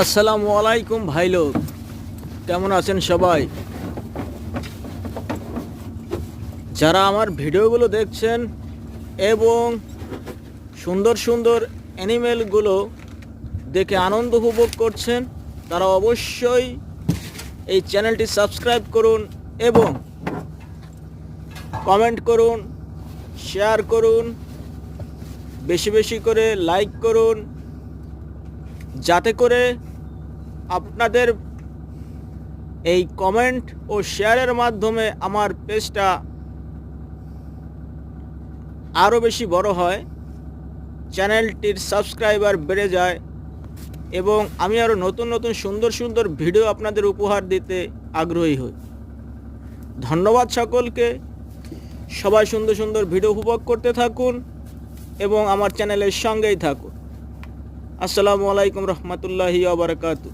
আসসালামু আলাইকুম ভাই লোক, কেমন আছেন সবাই? যারা আমার ভিডিওগুলো দেখছেন এবং সুন্দর সুন্দর অ্যানিমেলগুলো দেখে আনন্দ উপভোগ করছেন, তারা অবশ্যই এই চ্যানেলটি সাবস্ক্রাইব করুন এবং কমেন্ট করুন, শেয়ার করুন, বেশি বেশি করে লাইক করুন, যাতে করে আপনাদের এই কমেন্ট ও শেয়ারের মাধ্যমে আমার পেজটা আরও বেশি বড় হয়, চ্যানেলটির সাবস্ক্রাইবার বেড়ে যায় এবং আমি আরও নতুন নতুন সুন্দর সুন্দর ভিডিও আপনাদের উপহার দিতে আগ্রহী হই। ধন্যবাদ সকলকে। সবাই সুন্দর সুন্দর ভিডিও উপভোগ করতে থাকুন এবং আমার চ্যানেলের সঙ্গেই থাকুন। আসসালামু আলাইকুম রহমতুল্লাহি ওয়া বারাকাতুহু।